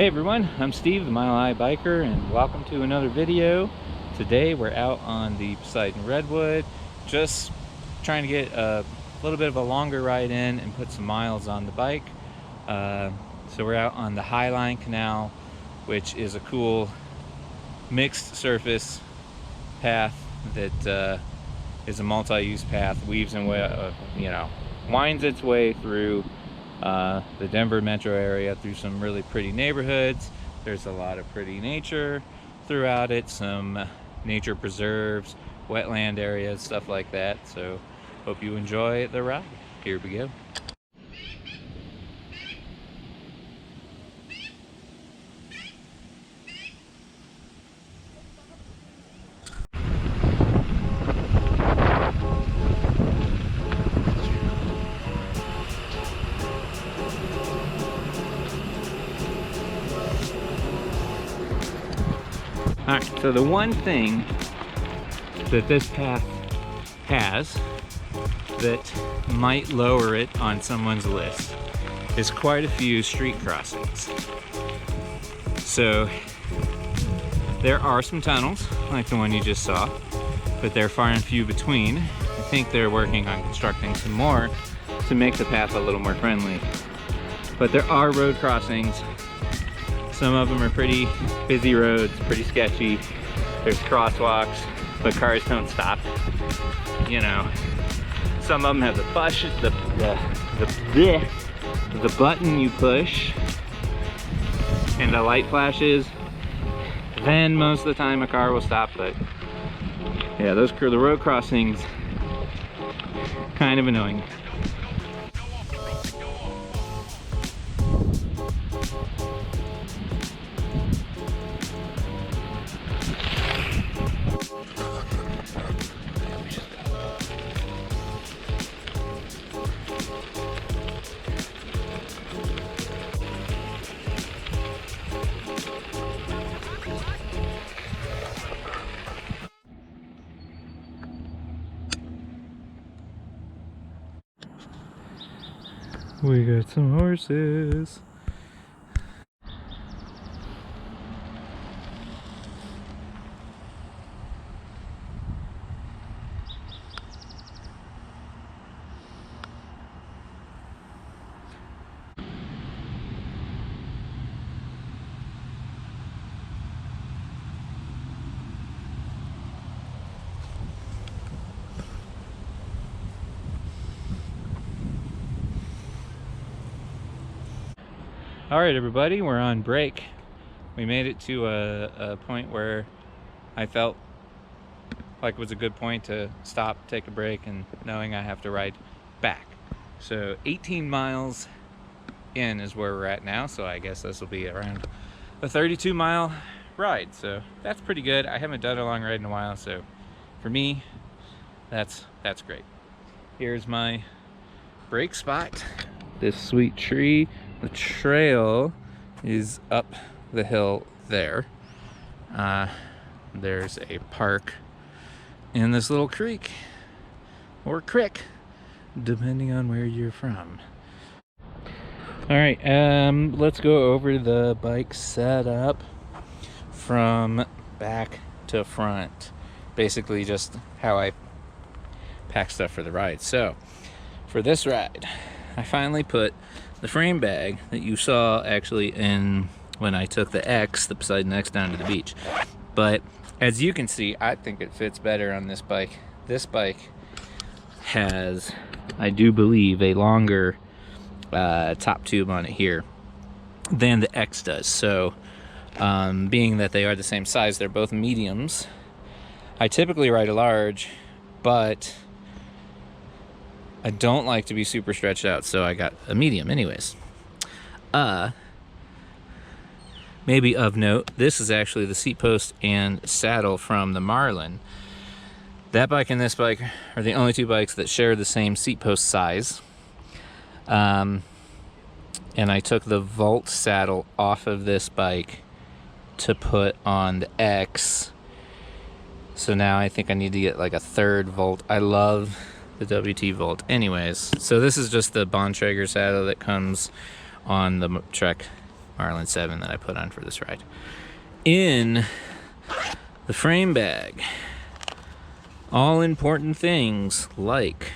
Hey everyone, I'm Steve, the Mile High Biker, and welcome to another video. Today we're out on the Poseidon Redwood, just trying to get a little bit of a longer ride in and put some miles on the bike. So we're out on the Highline Canal, which is a cool mixed surface path that is a multi-use path, weaves and winds its way through the Denver metro area, through some really pretty neighborhoods. There's a lot of pretty nature throughout it, some nature preserves, wetland areas, stuff like that. So hope you enjoy the ride. Here we go. Alright, so the one thing that this path has that might lower it on someone's list is quite a few street crossings. So there are some tunnels, like the one you just saw, but they're far and few between. I think they're working on constructing some more to make the path a little more friendly. But there are road crossings. Some of them are pretty busy roads, pretty sketchy. There's crosswalks, but cars don't stop. You know, some of them have the button you push, and the light flashes. Then most of the time a car will stop. But yeah, the road crossings, kind of annoying. We got some horses. All right, everybody, we're on break. We made it to a point where I felt like it was a good point to stop, take a break, and knowing I have to ride back. So 18 miles in is where we're at now, so I guess this will be around a 32-mile ride. So that's pretty good. I haven't done a long ride in a while, so for me, that's great. Here's my break spot. This sweet tree. The trail is up the hill there. There's a park in this little creek, or crick, depending on where you're from. All right, let's go over the bike setup from back to front. Basically just how I pack stuff for the ride. So for this ride, I finally put the frame bag that you saw actually in when I took the Poseidon X down to the beach. But as you can see, I think it fits better on this bike. This bike has, I do believe, a longer top tube on it here than the X does. So being that they are the same size, they're both mediums. I typically ride a large, but I don't like to be super stretched out, so I got a medium anyways. Maybe of note, this is actually the seat post and saddle from the Marlin. That bike and this bike are the only two bikes that share the same seat post size. And I took the Volt saddle off of this bike to put on the X. So now I think I need to get like a third Volt. I love the WT Volt. Anyways, so this is just the Bontrager saddle that comes on the Trek Marlin 7 that I put on for this ride. In the frame bag, all important things like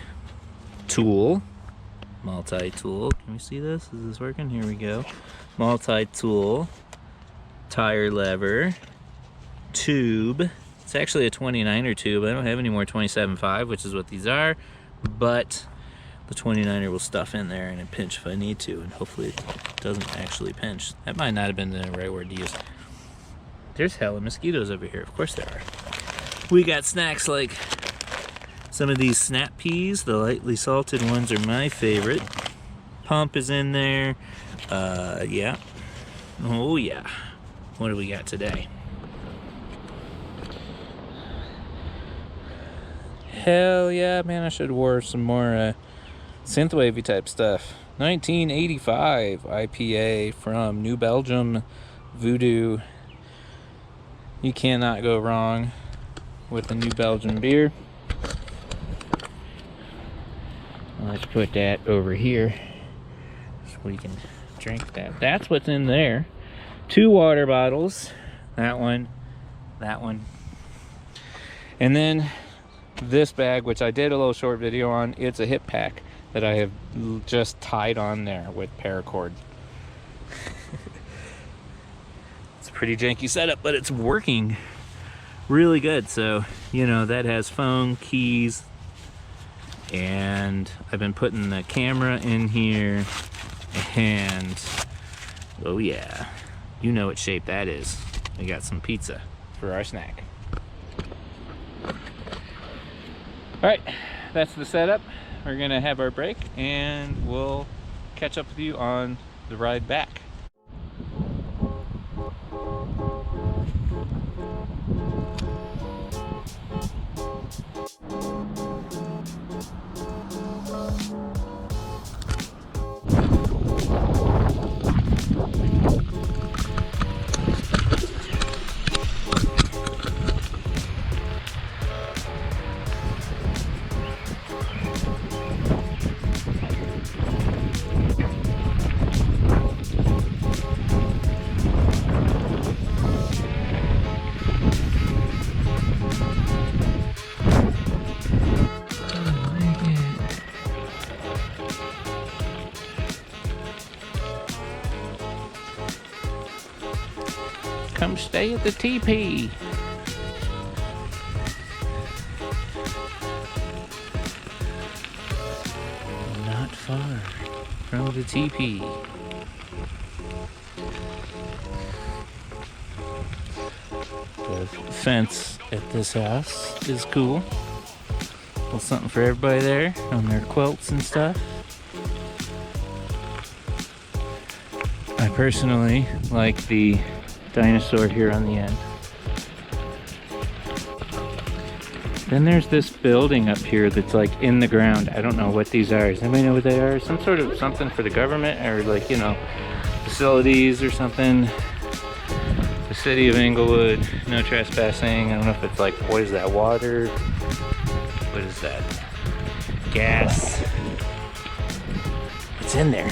tool, multi-tool. Can we see this? Is this working? Here we go. Multi-tool, tire lever, tube. It's actually a 29er tube. I don't have any more 27.5, which is what these are, but the 29er will stuff in there and pinch if I need to, and hopefully it doesn't actually pinch. That might not have been the right word to use. There's hella mosquitoes over here. Of course there are. We got snacks like some of these snap peas. The lightly salted ones are my favorite. Pump is in there. Yeah. Oh yeah. What do we got today? Hell yeah, man, I should have wore some more synthwavy type stuff. 1985 IPA from New Belgium Voodoo. You cannot go wrong with a New Belgium beer. Let's put that over here so we can drink that. That's what's in there. 2 water bottles. That one. And then this bag, which I did a little short video on, it's a hip pack that I have just tied on there with paracord. It's a pretty janky setup, but it's working really good. So, you know, that has phone, keys, and I've been putting the camera in here, and oh yeah, you know what shape that is. We got some pizza for our snack. All right, that's the setup. We're gonna have our break and we'll catch up with you on the ride back. Come stay at the TP. Not far from the TP. The fence at this house is cool. A little something for everybody there on their quilts and stuff. I personally like the dinosaur here on the end. Then there's this building up here that's like in the ground. I don't know what these are. Does anybody know what they are? Some sort of something for the government, or like, you know, facilities or something. The city of Inglewood, no trespassing. I don't know if it's like, what is that, water? What is that? Gas. It's in there.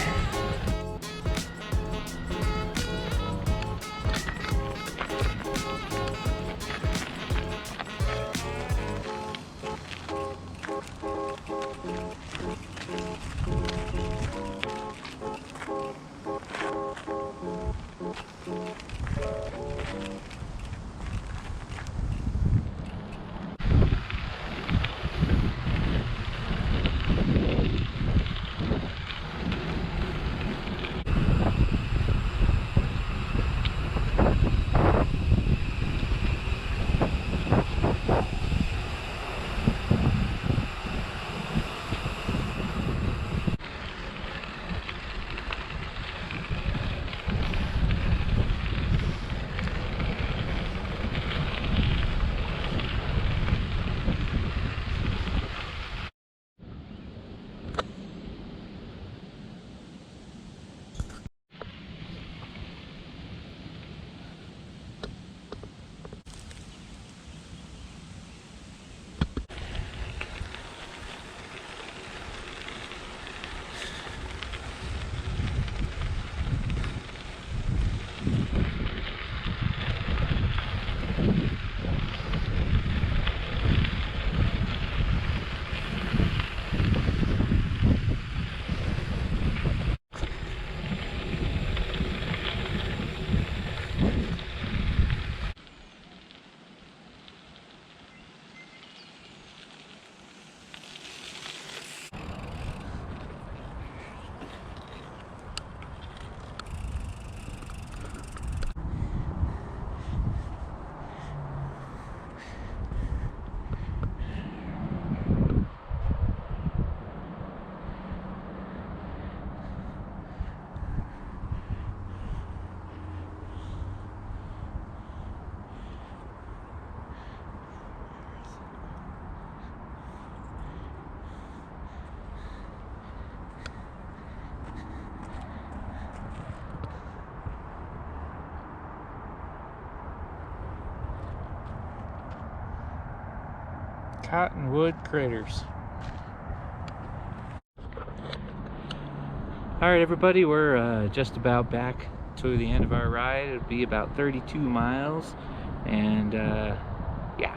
Cottonwood Critters. Alright everybody, we're just about back to the end of our ride. It'll be about 32 miles, and yeah,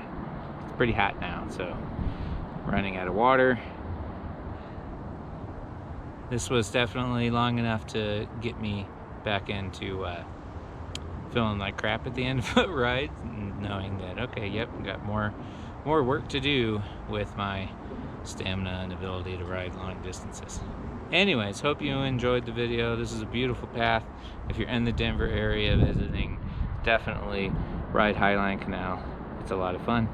it's pretty hot now, so running out of water. This was definitely long enough to get me back into feeling like crap at the end of the ride, knowing that, okay, yep, I've got more work to do with my stamina and ability to ride long distances. Anyways, hope you enjoyed the video. This is a beautiful path. If you're in the Denver area visiting, definitely ride Highline Canal. It's a lot of fun.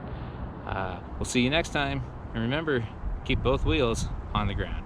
We'll see you next time. And remember, keep both wheels on the ground.